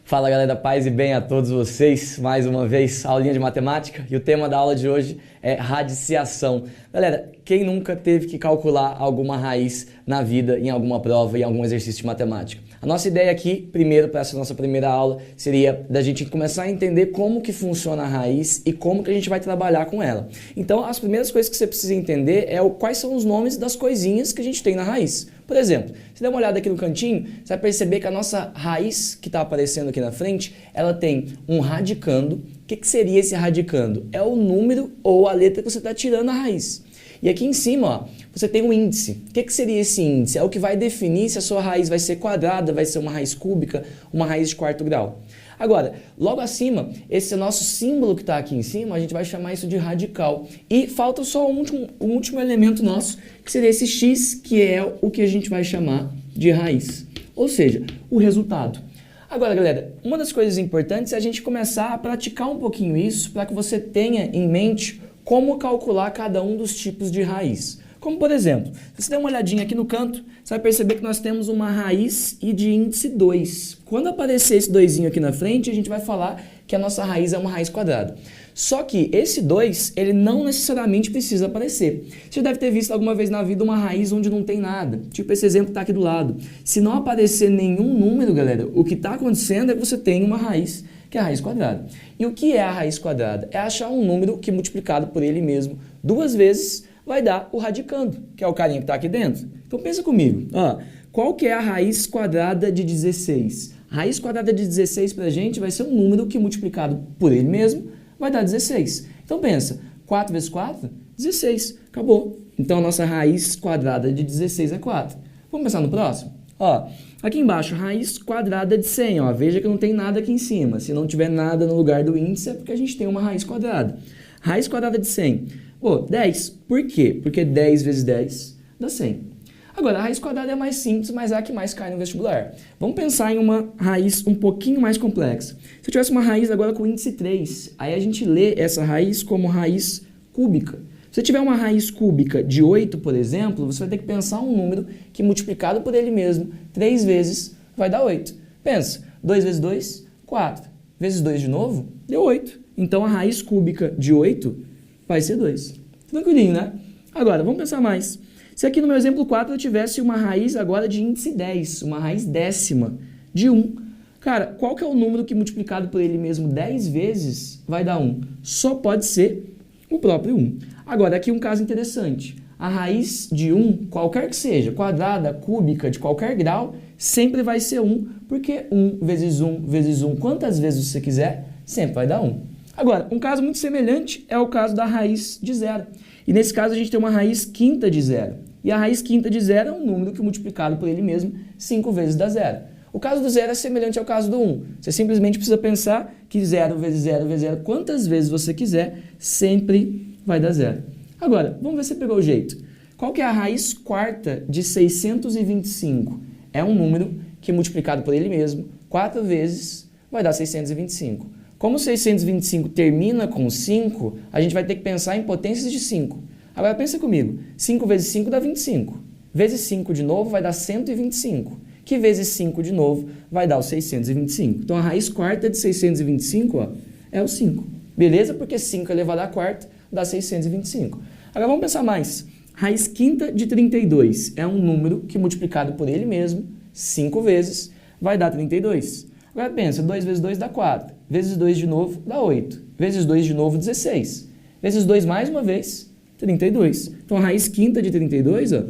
Fala galera, paz e bem a todos vocês, mais uma vez, aulinha de matemática, e o tema da aula de hoje é radiciação. Galera, quem nunca teve que calcular alguma raiz na vida, em alguma prova, em algum exercício de matemática? A nossa ideia aqui, primeiro, para essa nossa primeira aula, seria da gente começar a entender como que funciona a raiz e como que a gente vai trabalhar com ela. Então, as primeiras coisas que você precisa entender é quais são os nomes das coisinhas que a gente tem na raiz. Por exemplo, se der uma olhada aqui no cantinho, você vai perceber que a nossa raiz que está aparecendo aqui na frente, ela tem um radicando. O que seria esse radicando? É o número ou a letra que você está tirando a raiz. E aqui em cima, ó, você tem um índice. O que seria esse índice? É o que vai definir se a sua raiz vai ser quadrada, vai ser uma raiz cúbica, uma raiz de quarto grau. Agora, logo acima, esse nosso símbolo que está aqui em cima, a gente vai chamar isso de radical. E falta só um último elemento nosso, que seria esse x, que é o que a gente vai chamar de raiz. Ou seja, o resultado. Agora, galera, uma das coisas importantes é a gente começar a praticar um pouquinho isso para que você tenha em mente como calcular cada um dos tipos de raiz. Como, por exemplo, se você der uma olhadinha aqui no canto, você vai perceber que nós temos uma raiz e de índice 2. Quando aparecer esse 2 aqui na frente, a gente vai falar que a nossa raiz é uma raiz quadrada. Só que esse 2, ele não necessariamente precisa aparecer. Você deve ter visto alguma vez na vida uma raiz onde não tem nada. Tipo esse exemplo que está aqui do lado. Se não aparecer nenhum número, galera, o que está acontecendo é que você tem uma raiz, que é a raiz quadrada. E o que é a raiz quadrada? É achar um número que multiplicado por ele mesmo 2 vezes vai dar o radicando, que é o carinha que está aqui dentro. Então pensa comigo, ó, qual que é a raiz quadrada de 16? A raiz quadrada de 16 para a gente vai ser um número que multiplicado por ele mesmo vai dar 16. Então pensa, 4 vezes 4? 16. Acabou. Então a nossa raiz quadrada de 16 é 4. Vamos pensar no próximo? Ó, aqui embaixo, raiz quadrada de 100. Ó, veja que não tem nada aqui em cima. Se não tiver nada no lugar do índice é porque a gente tem uma raiz quadrada. Raiz quadrada de 100. Pô, 10. Por quê? Porque 10 vezes 10 dá 100. Agora, a raiz quadrada é mais simples, mas é a que mais cai no vestibular. Vamos pensar em uma raiz um pouquinho mais complexa. Se eu tivesse uma raiz agora com índice 3, aí a gente lê essa raiz como raiz cúbica. Se você tiver uma raiz cúbica de 8, por exemplo, você vai ter que pensar um número que multiplicado por ele mesmo 3 vezes vai dar 8. Pensa, 2 vezes 2, 4. Vezes 2 de novo, deu 8. Então a raiz cúbica de 8 vai ser 2. Tranquilinho, né? Agora, vamos pensar mais. Se aqui no meu exemplo 4 eu tivesse uma raiz agora de índice 10, uma raiz décima de 1. Cara, qual que é o número que multiplicado por ele mesmo 10 vezes vai dar 1? Só pode ser o próprio 1. Agora, aqui um caso interessante. A raiz de 1, qualquer que seja, quadrada, cúbica, de qualquer grau, sempre vai ser 1, porque 1 vezes 1 vezes 1, quantas vezes você quiser, sempre vai dar 1. Agora, um caso muito semelhante é o caso da raiz de 0. E nesse caso a gente tem uma raiz quinta de 0. E a raiz quinta de 0 é um número que multiplicado por ele mesmo 5 vezes dá 0. O caso do 0 é semelhante ao caso do 1. Você simplesmente precisa pensar que 0 vezes 0 vezes 0, quantas vezes você quiser, sempre vai dar 0. Agora, vamos ver se você pegou o jeito. Qual que é a raiz quarta de 625? É um número que multiplicado por ele mesmo 4 vezes vai dar 625. Como 625 termina com 5, a gente vai ter que pensar em potências de 5. Agora pensa comigo, 5 vezes 5 dá 25. Vezes 5 de novo vai dar 125. Que vezes 5 de novo vai dar o 625. Então a raiz quarta de 625 ó, é o 5. Beleza? Porque 5 elevado à quarta dá 625. Agora vamos pensar mais. Raiz quinta de 32 é um número que multiplicado por ele mesmo 5 vezes vai dar 32. Agora pensa, 2 vezes 2 dá 4. Vezes 2 de novo dá 8. Vezes 2 de novo, 16. Vezes 2 mais uma vez, 32. Então a raiz quinta de 32 ó,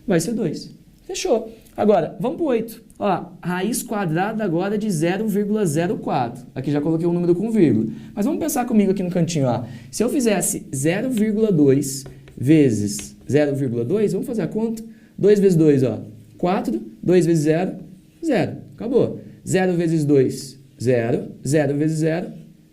vai ser 2. Fechou. Agora, vamos para o 8. Ó, raiz quadrada agora de 0,04. Aqui já coloquei um número com vírgula. Mas vamos pensar comigo aqui no cantinho. Ó. Se eu fizesse 0,2 vezes 0,2, vamos fazer a conta? 2 vezes 2, ó, 4. 2 vezes 0, 0. Acabou. 0 vezes 2, 0. 0 vezes 0,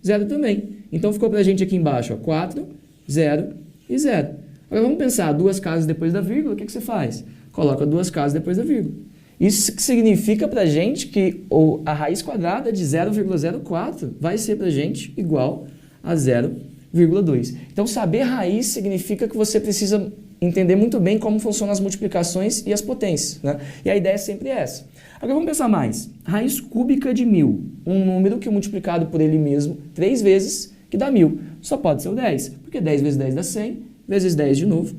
0 também. Então ficou para a gente aqui embaixo, ó, 4, 0 e 0. Agora vamos pensar, 2 casas depois da vírgula, o que você faz? Coloca 2 casas depois da vírgula. Isso significa para a gente que a raiz quadrada de 0,04 vai ser para a gente igual a 0,2. Então saber raiz significa que você precisa entender muito bem como funcionam as multiplicações e as potências, né? E a ideia é sempre essa. Agora vamos pensar mais. Raiz cúbica de 1000, um número que multiplicado por ele mesmo 3 vezes, que dá 1000. Só pode ser o 10, porque 10 vezes 10 dá 100, vezes 10 de novo,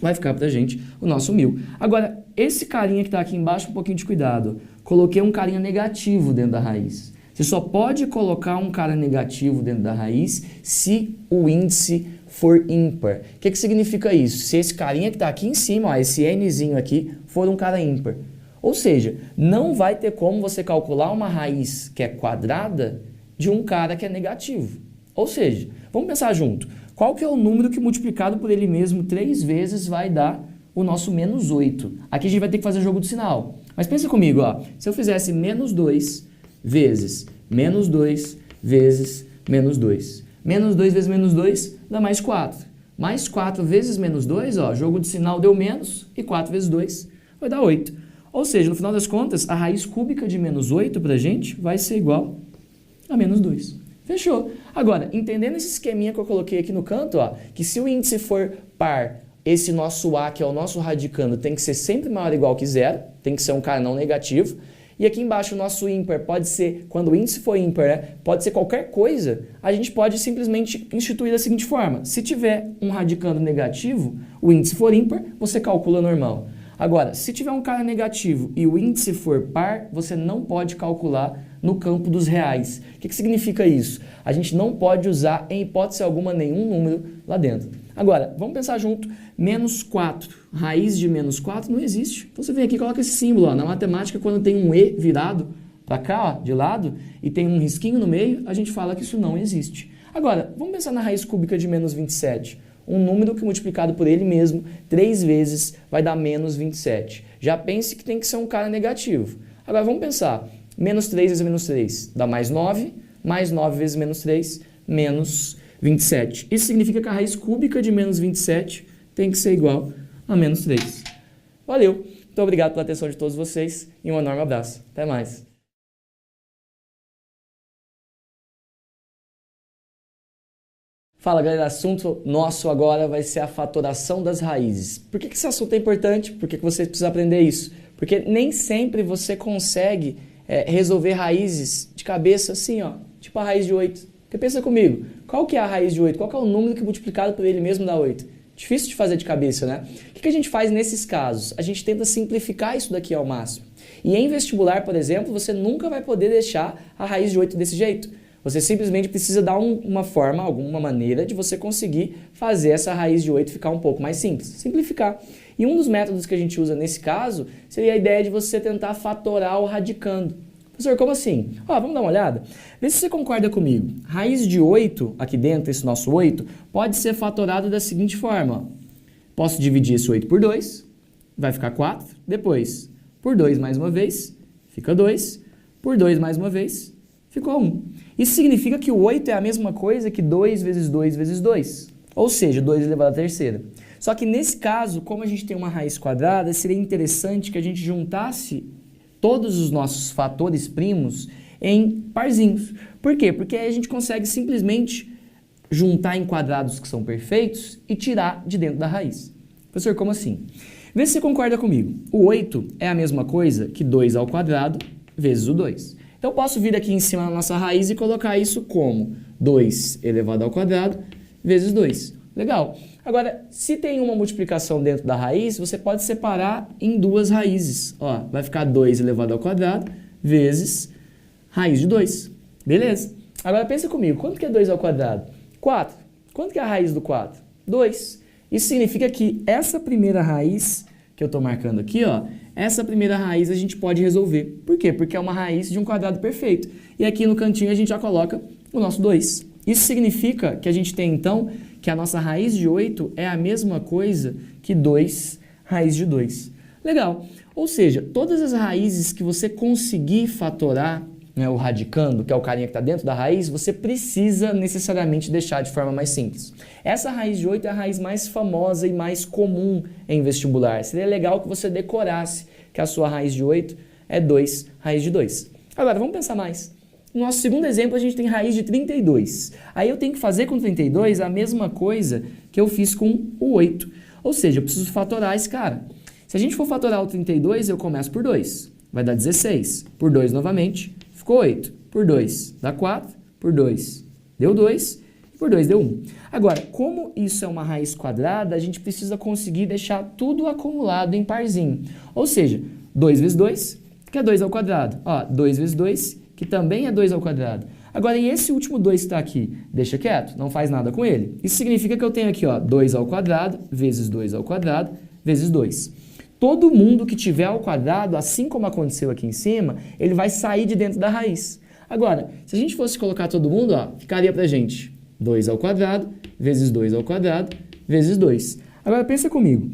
vai ficar pra gente o nosso 1000. Agora, esse carinha que está aqui embaixo, um pouquinho de cuidado. Coloquei um carinha negativo dentro da raiz. Você só pode colocar um cara negativo dentro da raiz se o índice for ímpar. O que significa isso? Se esse carinha que está aqui em cima, ó, esse nzinho aqui, for um cara ímpar. Ou seja, não vai ter como você calcular uma raiz que é quadrada de um cara que é negativo. Ou seja, vamos pensar junto. Qual que é o número que multiplicado por ele mesmo 3 vezes vai dar o nosso menos 8? Aqui a gente vai ter que fazer jogo do sinal. Mas pensa comigo, ó, se eu fizesse menos 2 vezes menos 2 vezes menos 2. Menos 2 vezes menos 2 dá mais 4. Mais 4 vezes menos 2, ó, jogo de sinal deu menos, e 4 vezes 2 vai dar 8. Ou seja, no final das contas, a raiz cúbica de menos 8 pra gente vai ser igual a menos 2. Fechou. Agora, entendendo esse esqueminha que eu coloquei aqui no canto, ó, que se o índice for par, esse nosso A, que é o nosso radicando, tem que ser sempre maior ou igual que zero, tem que ser um cara não negativo. E aqui embaixo o nosso ímpar pode ser, quando o índice for ímpar, né, pode ser qualquer coisa, a gente pode simplesmente instituir da seguinte forma. Se tiver um radicando negativo, o índice for ímpar, você calcula normal. Agora, se tiver um cara negativo e o índice for par, você não pode calcular no campo dos reais. O que significa isso? A gente não pode usar, em hipótese alguma, nenhum número lá dentro. Agora, vamos pensar junto. Menos 4. Raiz de menos 4 não existe. Então você vem aqui e coloca esse símbolo. Ó. Na matemática, quando tem um E virado para cá, ó, de lado, e tem um risquinho no meio, a gente fala que isso não existe. Agora, vamos pensar na raiz cúbica de menos 27. Um número que multiplicado por ele mesmo 3 vezes vai dar menos 27. Já pense que tem que ser um cara negativo. Agora vamos pensar. Menos 3 vezes menos 3 dá mais 9 vezes menos 3, menos 27. Isso significa que a raiz cúbica de menos 27 tem que ser igual a menos 3. Valeu! Muito obrigado pela atenção de todos vocês e um enorme abraço. Até mais! Fala galera, assunto nosso agora vai ser a fatoração das raízes. Por que esse assunto é importante? Por que você precisa aprender isso? Porque nem sempre você consegue resolver raízes de cabeça assim, ó, tipo a raiz de 8. Porque pensa comigo, qual que é a raiz de 8? Qual que é o número que multiplicado por ele mesmo dá 8? Difícil de fazer de cabeça, né? O que a gente faz nesses casos? A gente tenta simplificar isso daqui ao máximo. E em vestibular, por exemplo, você nunca vai poder deixar a raiz de 8 desse jeito. Você simplesmente precisa dar uma forma, alguma maneira de você conseguir fazer essa raiz de 8 ficar um pouco mais simples, simplificar. E um dos métodos que a gente usa nesse caso seria a ideia de você tentar fatorar o radicando. Professor, como assim? Ó, vamos dar uma olhada? Vê se você concorda comigo. Raiz de 8, aqui dentro, esse nosso 8, pode ser fatorado da seguinte forma. Posso dividir esse 8 por 2, vai ficar 4. Depois, por 2 mais uma vez, fica 2. Por 2 mais uma vez, ficou 1. Isso significa que o 8 é a mesma coisa que 2 vezes 2 vezes 2. Ou seja, 2 elevado à terceira. Só que nesse caso, como a gente tem uma raiz quadrada, seria interessante que a gente juntasse todos os nossos fatores primos em parzinhos. Por quê? Porque aí a gente consegue simplesmente juntar em quadrados que são perfeitos e tirar de dentro da raiz. Professor, como assim? Vê se você concorda comigo. O 8 é a mesma coisa que 2 ao quadrado vezes o 2. Então eu posso vir aqui em cima da nossa raiz e colocar isso como 2 elevado ao quadrado vezes 2. Legal. Agora, se tem uma multiplicação dentro da raiz, você pode separar em duas raízes. Ó, vai ficar 2 elevado ao quadrado vezes raiz de 2. Beleza. Agora pensa comigo, quanto que é 2 ao quadrado? 4. Quanto que é a raiz do 4? 2. Isso significa que essa primeira raiz que eu estou marcando aqui, ó, essa primeira raiz a gente pode resolver. Por quê? Porque é uma raiz de um quadrado perfeito. E aqui no cantinho a gente já coloca o nosso 2. Isso significa que a gente tem, então, que a nossa raiz de 8 é a mesma coisa que 2 raiz de 2. Legal. Ou seja, todas as raízes que você conseguir fatorar, né, o radicando, que é o carinha que está dentro da raiz, você precisa necessariamente deixar de forma mais simples. Essa raiz de 8 é a raiz mais famosa e mais comum em vestibular. Seria legal que você decorasse que a sua raiz de 8 é 2 raiz de 2. Agora, vamos pensar mais. No nosso segundo exemplo, a gente tem raiz de 32. Aí eu tenho que fazer com 32 a mesma coisa que eu fiz com o 8. Ou seja, eu preciso fatorar esse cara. Se a gente for fatorar o 32, eu começo por 2. Vai dar 16. Por 2 novamente, ficou 8. Por 2 dá 4. Por 2 deu 2. Por 2 deu 1. Agora, como isso é uma raiz quadrada, a gente precisa conseguir deixar tudo acumulado em parzinho. Ou seja, 2 vezes 2, que é 2 ao quadrado. Ó, 2 vezes 2, que também é 2 ao quadrado. Agora, e esse último 2 que está aqui? Deixa quieto, não faz nada com ele. Isso significa que eu tenho aqui, ó, 2 ao quadrado, vezes 2 ao quadrado, vezes 2. Todo mundo que tiver ao quadrado, assim como aconteceu aqui em cima, ele vai sair de dentro da raiz. Agora, se a gente fosse colocar todo mundo, ó, ficaria pra gente 2 ao quadrado, vezes 2 ao quadrado, vezes 2. Agora, pensa comigo.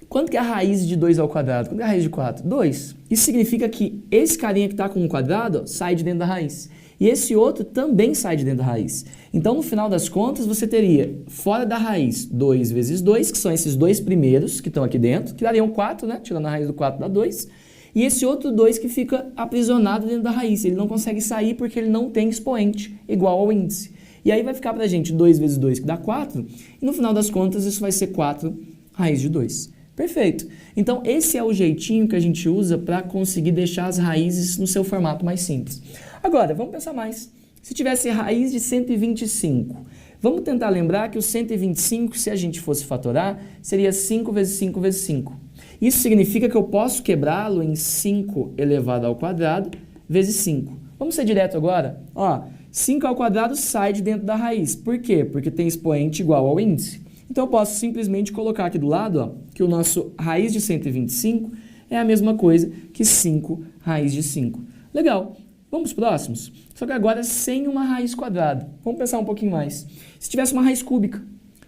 Quanto que é a raiz de 2 ao quadrado? Quanto que é a raiz de 4? 2. Isso significa que esse carinha que está com um quadrado, ó, sai de dentro da raiz. E esse outro também sai de dentro da raiz. Então, no final das contas, você teria, fora da raiz, 2 vezes 2, que são esses dois primeiros que estão aqui dentro, que dariam 4, né? Tirando a raiz do 4 dá 2. E esse outro 2 que fica aprisionado dentro da raiz. Ele não consegue sair porque ele não tem expoente igual ao índice. E aí vai ficar pra gente 2 vezes 2, que dá 4. E no final das contas, isso vai ser 4 raiz de 2. Perfeito. Então, esse é o jeitinho que a gente usa para conseguir deixar as raízes no seu formato mais simples. Agora, vamos pensar mais. Se tivesse raiz de 125, vamos tentar lembrar que o 125, se a gente fosse fatorar, seria 5 vezes 5 vezes 5. Isso significa que eu posso quebrá-lo em 5 elevado ao quadrado vezes 5. Vamos ser direto agora? Ó, 5 ao quadrado sai de dentro da raiz. Por quê? Porque tem expoente igual ao índice. Então, eu posso simplesmente colocar aqui do lado, ó, que o nosso raiz de 125 é a mesma coisa que 5 raiz de 5. Legal. Vamos para os próximos? Só que agora sem uma raiz quadrada. Vamos pensar um pouquinho mais. Se tivesse uma raiz cúbica,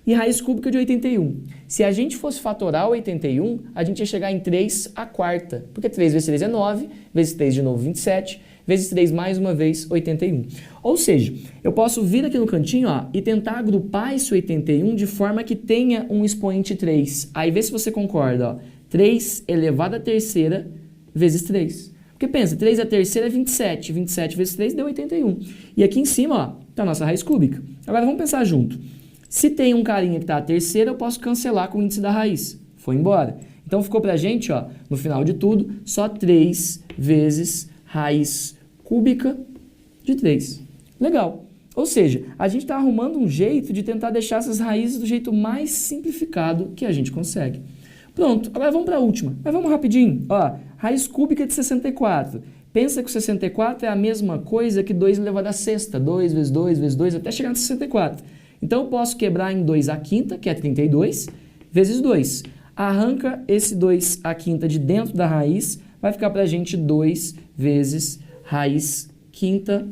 e raiz cúbica de 81. Se a gente fosse fatorar o 81, a gente ia chegar em 3 à quarta, porque 3 vezes 3 é 9, vezes 3 de novo 27, vezes 3 mais uma vez 81. Ou seja, eu posso vir aqui no cantinho, ó, e tentar agrupar esse 81 de forma que tenha um expoente 3. Aí vê se você concorda, ó. 3 elevado à terceira vezes 3. Porque pensa, 3 à terceira é 27. 27 vezes 3 deu 81. E aqui em cima, ó, tá a nossa raiz cúbica. Agora vamos pensar junto. Se tem um carinha que está à terceira, eu posso cancelar com o índice da raiz. Foi embora. Então ficou pra gente, ó, no final de tudo, só 3 vezes raiz cúbica de 3. Legal. Ou seja, a gente está arrumando um jeito de tentar deixar essas raízes do jeito mais simplificado que a gente consegue. Pronto, agora vamos para a última. Mas vamos rapidinho. Ó, raiz cúbica de 64. Pensa que o 64 é a mesma coisa que 2 elevado à sexta. 2 vezes 2 vezes 2 até chegar no 64. Então, eu posso quebrar em 2 à quinta, que é 32, vezes 2. Arranca esse 2 à quinta de dentro da raiz, vai ficar para a gente 2 vezes raiz quinta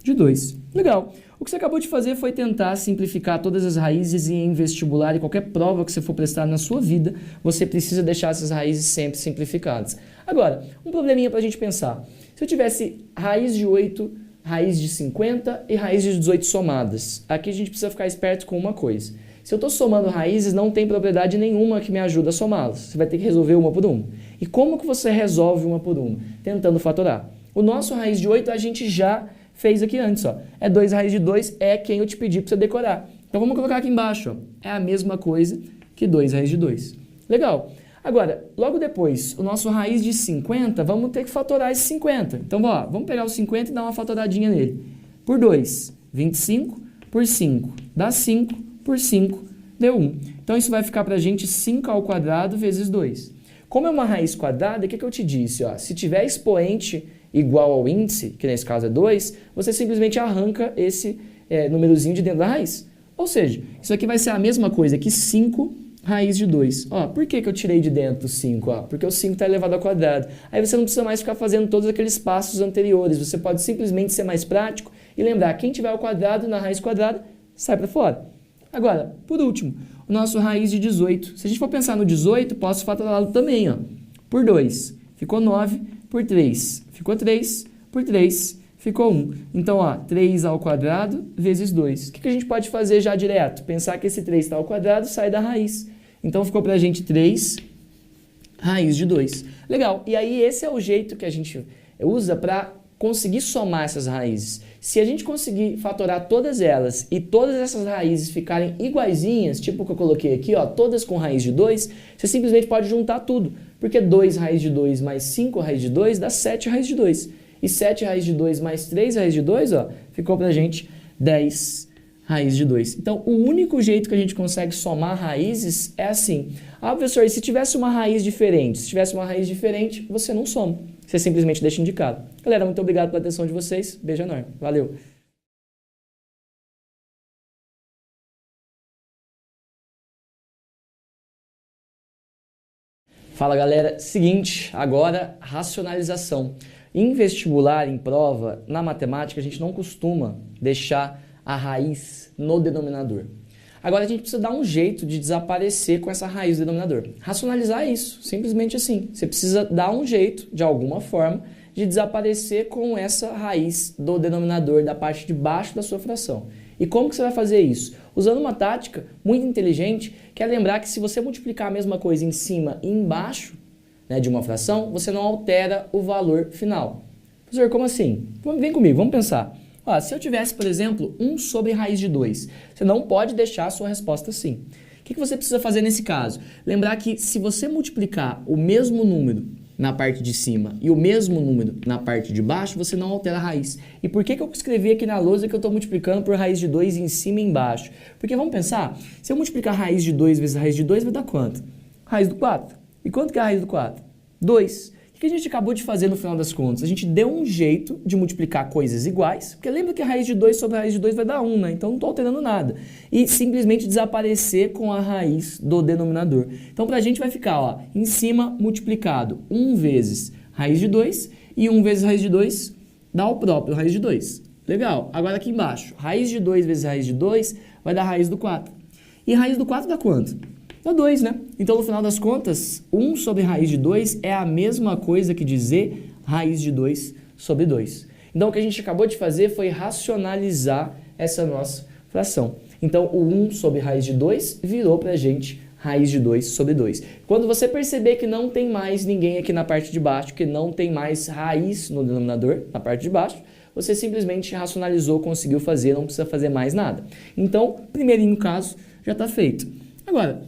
de 2. Legal. O que você acabou de fazer foi tentar simplificar todas as raízes e em vestibular e qualquer prova que você for prestar na sua vida, você precisa deixar essas raízes sempre simplificadas. Agora, um probleminha para a gente pensar. Se eu tivesse raiz de 8, raiz de 50 e raiz de 18 somadas, aqui a gente precisa ficar esperto com uma coisa. Se eu estou somando raízes, não tem propriedade nenhuma que me ajude a somá-las. Você vai ter que resolver uma por uma. E como que você resolve uma por uma? Tentando fatorar. O nosso raiz de 8 a gente já fez aqui antes, ó. É 2 raiz de 2, é quem eu te pedi para você decorar. Então vamos colocar aqui embaixo, ó. É a mesma coisa que 2 raiz de 2. Legal. Agora, logo depois, o nosso raiz de 50, vamos ter que fatorar esse 50. Então, ó, vamos pegar o 50 e dar uma fatoradinha nele. Por 2, 25, por 5, dá 5, por 5, deu 1. Então, isso vai ficar pra gente 5 ao quadrado vezes 2. Como é uma raiz quadrada, o que eu te disse? Ó, se tiver expoente igual ao índice, que nesse caso é 2, você simplesmente arranca esse númerozinho de dentro da raiz. Ou seja, isso aqui vai ser a mesma coisa que 5 raiz de 2. Ó, por que eu tirei de dentro o 5? Ó, porque o 5 está elevado ao quadrado. Aí você não precisa mais ficar fazendo todos aqueles passos anteriores. Você pode simplesmente ser mais prático e lembrar, quem tiver ao quadrado na raiz quadrada, sai para fora. Agora, por último, o nosso raiz de 18. Se a gente for pensar no 18, posso fatorá-lo também, ó. Por 2, ficou 9, por 3, ficou 3, por 3, ficou 1. Então, ó, 3 ao quadrado vezes 2. O que a gente pode fazer já direto? Pensar que esse 3 está ao quadrado, sai da raiz. Então, ficou pra gente 3 raiz de 2. Legal. E aí, esse é o jeito que a gente usa para conseguir somar essas raízes. Se a gente conseguir fatorar todas elas e todas essas raízes ficarem iguaizinhas, tipo o que eu coloquei aqui, ó, todas com raiz de 2, você simplesmente pode juntar tudo, porque 2 raiz de 2 mais 5 raiz de 2 dá 7 raiz de 2. E 7 raiz de 2 mais 3 raiz de 2, ó, ficou pra gente 10 raiz de 2. Então, o único jeito que a gente consegue somar raízes é assim. Ah, professor, e se tivesse uma raiz diferente? Se tivesse uma raiz diferente, você não soma. Você simplesmente deixa indicado. Galera, muito obrigado pela atenção de vocês. Beijo enorme. Valeu! Fala, galera. Seguinte, agora racionalização. Em vestibular, em prova, na matemática, a gente não costuma deixar a raiz no denominador. Agora a gente precisa dar um jeito de desaparecer com essa raiz do denominador. Racionalizar isso, simplesmente assim. Você precisa dar um jeito, de alguma forma, de desaparecer com essa raiz do denominador da parte de baixo da sua fração. E como que você vai fazer isso? Usando uma tática muito inteligente, que é lembrar que se você multiplicar a mesma coisa em cima e embaixo, né, de uma fração, você não altera o valor final. Professor, como assim? Vem comigo, vamos pensar. Ó, se eu tivesse, por exemplo, 1 sobre raiz de 2, você não pode deixar a sua resposta assim. O que você precisa fazer nesse caso? Lembrar que se você multiplicar o mesmo número na parte de cima e o mesmo número na parte de baixo, você não altera a raiz. E por que eu escrevi aqui na lousa que eu estou multiplicando por raiz de 2 em cima e embaixo? Porque vamos pensar, se eu multiplicar raiz de 2 vezes raiz de 2, vai dar quanto? Raiz do 4. E quanto que é a raiz do 4? 2. O que a gente acabou de fazer no final das contas? A gente deu um jeito de multiplicar coisas iguais, porque lembra que a raiz de 2 sobre a raiz de 2 vai dar 1, né? Então não estou alterando nada. E simplesmente desaparecer com a raiz do denominador. Então para a gente vai ficar, ó, em cima multiplicado 1 vezes raiz de 2 e 1 vezes raiz de 2 dá o próprio raiz de 2. Legal. Agora aqui embaixo, raiz de 2 vezes raiz de 2 vai dar raiz do 4. E raiz do 4 dá quanto? Dá 2, né? Então, no final das contas, 1 sobre raiz de 2 é a mesma coisa que dizer raiz de 2 sobre 2. Então, o que a gente acabou de fazer foi racionalizar essa nossa fração. Então, o 1 sobre raiz de 2 virou pra gente raiz de 2 sobre 2. Quando você perceber que não tem mais ninguém aqui na parte de baixo, que não tem mais raiz no denominador, na parte de baixo, você simplesmente racionalizou, conseguiu fazer, não precisa fazer mais nada. Então, primeirinho caso já está feito. Agora,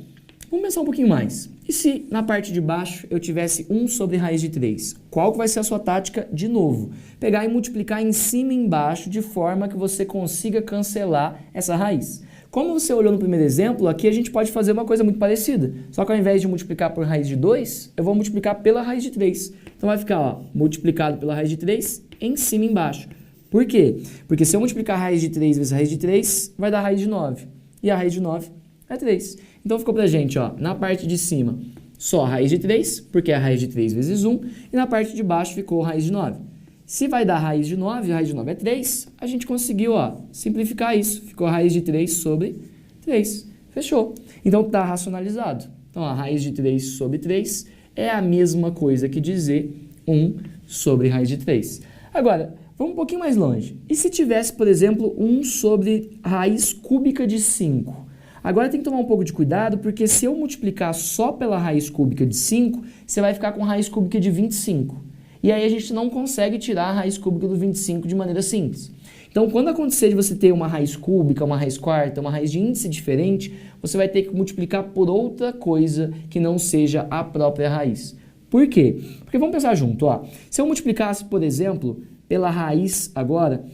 vamos pensar um pouquinho mais. E se na parte de baixo eu tivesse 1 sobre raiz de 3? Qual que vai ser a sua tática de novo? Pegar e multiplicar em cima e embaixo de forma que você consiga cancelar essa raiz. Como você olhou no primeiro exemplo, aqui a gente pode fazer uma coisa muito parecida. Só que ao invés de multiplicar por raiz de 2, eu vou multiplicar pela raiz de 3. Então vai ficar, ó, multiplicado pela raiz de 3 em cima e embaixo. Por quê? Porque se eu multiplicar a raiz de 3 vezes a raiz de 3, vai dar raiz de 9. E a raiz de 9 é 3. Então ficou pra gente, ó, na parte de cima, só a raiz de 3, porque é a raiz de 3 vezes 1, e na parte de baixo ficou a raiz de 9. Se vai dar raiz de 9, a raiz de 9 é 3, a gente conseguiu, ó, simplificar isso. Ficou a raiz de 3 sobre 3. Fechou. Então tá racionalizado. Então a raiz de 3 sobre 3 é a mesma coisa que dizer 1 sobre raiz de 3. Agora, vamos um pouquinho mais longe. E se tivesse, por exemplo, 1 sobre raiz cúbica de 5? Agora tem que tomar um pouco de cuidado, porque se eu multiplicar só pela raiz cúbica de 5, você vai ficar com raiz cúbica de 25. E aí a gente não consegue tirar a raiz cúbica do 25 de maneira simples. Então, quando acontecer de você ter uma raiz cúbica, uma raiz quarta, uma raiz de índice diferente, você vai ter que multiplicar por outra coisa que não seja a própria raiz. Por quê? Porque vamos pensar junto, ó. Se eu multiplicasse, por exemplo, pela raiz agora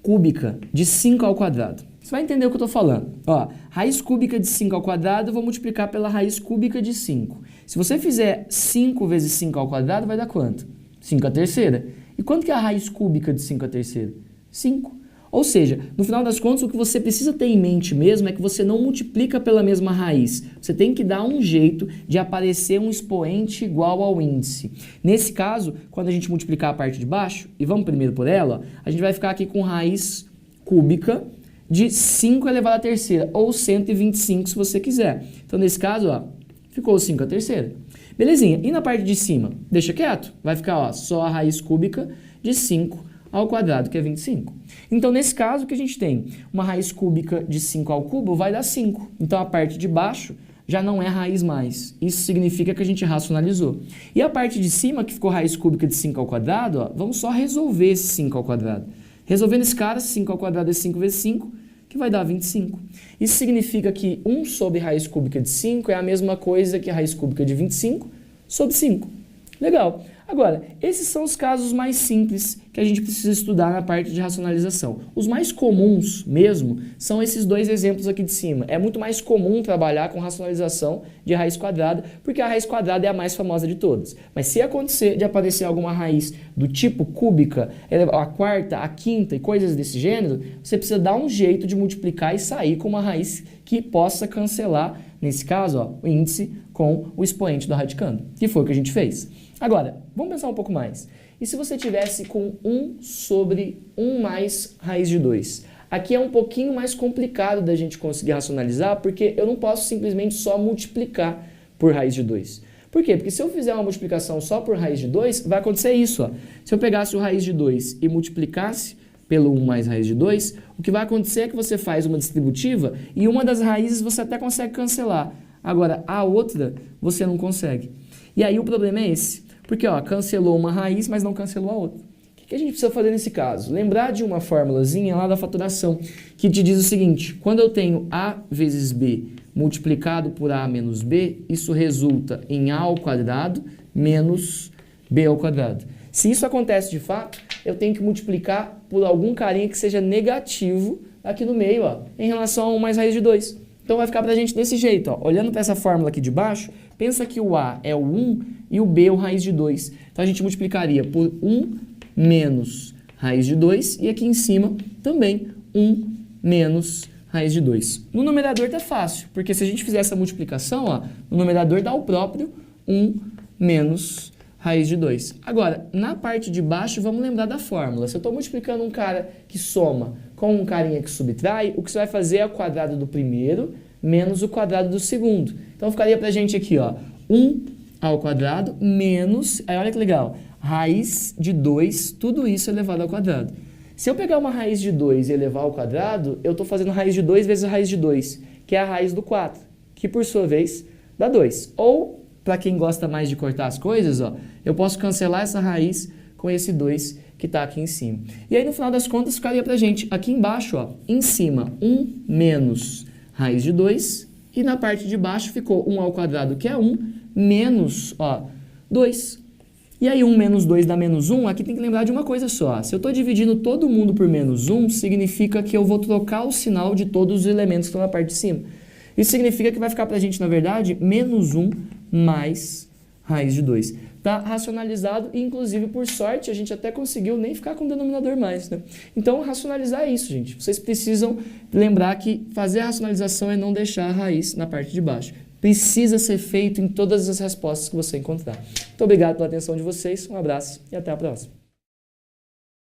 cúbica de 5 ao quadrado. Você vai entender o que eu estou falando. Ó, raiz cúbica de 5 ao quadrado, eu vou multiplicar pela raiz cúbica de 5. Se você fizer 5 vezes 5 ao quadrado, vai dar quanto? 5 à terceira. E quanto que é a raiz cúbica de 5 à terceira? 5. Ou seja, no final das contas, o que você precisa ter em mente mesmo é que você não multiplica pela mesma raiz. Você tem que dar um jeito de aparecer um expoente igual ao índice. Nesse caso, quando a gente multiplicar a parte de baixo, e vamos primeiro por ela, a gente vai ficar aqui com raiz cúbica de 5 elevado à terceira, ou 125 se você quiser. Então, nesse caso, ó, ficou 5 à terceira. Belezinha. E na parte de cima? Deixa quieto. Vai ficar, ó, só a raiz cúbica de 5 ao quadrado, que é 25. Então, nesse caso, o que a gente tem? Uma raiz cúbica de 5 ao cubo vai dar 5. Então, a parte de baixo já não é raiz mais. Isso significa que a gente racionalizou. E a parte de cima, que ficou raiz cúbica de 5 ao quadrado, ó, vamos só resolver esse 5 ao quadrado. Resolvendo esse cara, 5 ao quadrado é 5 vezes 5, que vai dar 25. Isso significa que 1 sobre raiz cúbica de 5 é a mesma coisa que a raiz cúbica de 25 sobre 5. Legal. Agora, esses são os casos mais simples que a gente precisa estudar na parte de racionalização. Os mais comuns mesmo são esses dois exemplos aqui de cima. É muito mais comum trabalhar com racionalização de raiz quadrada, porque a raiz quadrada é a mais famosa de todas. Mas se acontecer de aparecer alguma raiz do tipo cúbica, a quarta, a quinta e coisas desse gênero, você precisa dar um jeito de multiplicar e sair com uma raiz que possa cancelar, nesse caso, ó, o índice com o expoente do radicando, que foi o que a gente fez. Agora, vamos pensar um pouco mais. E se você tivesse com 1 sobre 1 mais raiz de 2? Aqui é um pouquinho mais complicado da gente conseguir racionalizar, porque eu não posso simplesmente só multiplicar por raiz de 2. Por quê? Porque se eu fizer uma multiplicação só por raiz de 2, vai acontecer isso. Ó. Se eu pegasse o raiz de 2 e multiplicasse pelo 1 mais raiz de 2, o que vai acontecer é que você faz uma distributiva e uma das raízes você até consegue cancelar. Agora, a outra você não consegue. E aí o problema é esse. Porque, ó, cancelou uma raiz, mas não cancelou a outra. O que a gente precisa fazer nesse caso? Lembrar de uma formulazinha lá da fatoração, que te diz o seguinte: quando eu tenho A vezes B multiplicado por A menos B, isso resulta em A ao quadrado menos B ao quadrado. Se isso acontece de fato, eu tenho que multiplicar por algum carinha que seja negativo aqui no meio, ó, em relação a 1 mais raiz de 2. Então vai ficar pra gente desse jeito, ó. Olhando para essa fórmula aqui de baixo, pensa que o A é o 1 e o B é o raiz de 2. Então a gente multiplicaria por 1 menos raiz de 2 e aqui em cima também 1 menos raiz de 2. No numerador tá fácil, porque se a gente fizer essa multiplicação, ó, no numerador dá o próprio 1 menos raiz de 2. Agora, na parte de baixo, vamos lembrar da fórmula. Se eu estou multiplicando um cara que soma com um carinha que subtrai, o que você vai fazer é o quadrado do primeiro menos o quadrado do segundo. Então, ficaria pra gente aqui, ó, 1 ao quadrado menos, aí olha que legal, raiz de 2, tudo isso elevado ao quadrado. Se eu pegar uma raiz de 2 e elevar ao quadrado, eu estou fazendo raiz de 2 vezes a raiz de 2, que é a raiz do 4, que por sua vez dá 2. Ou, para quem gosta mais de cortar as coisas, ó, eu posso cancelar essa raiz com esse 2 que está aqui em cima. E aí, no final das contas, ficaria pra gente, aqui embaixo, ó, em cima, 1 menos raiz de 2, e na parte de baixo ficou 1 ao quadrado, que é 1, menos, ó, 2. E aí, 1 menos 2 dá menos 1, aqui tem que lembrar de uma coisa só. Se eu estou dividindo todo mundo por menos 1, significa que eu vou trocar o sinal de todos os elementos que estão na parte de cima. Isso significa que vai ficar pra gente, na verdade, menos 1 mais raiz de 2. Tá racionalizado e, inclusive, por sorte, a gente até conseguiu nem ficar com o denominador mais, né? Então, racionalizar é isso, gente. Vocês precisam lembrar que fazer a racionalização é não deixar a raiz na parte de baixo. Precisa ser feito em todas as respostas que você encontrar. Muito obrigado pela atenção de vocês, um abraço e até a próxima.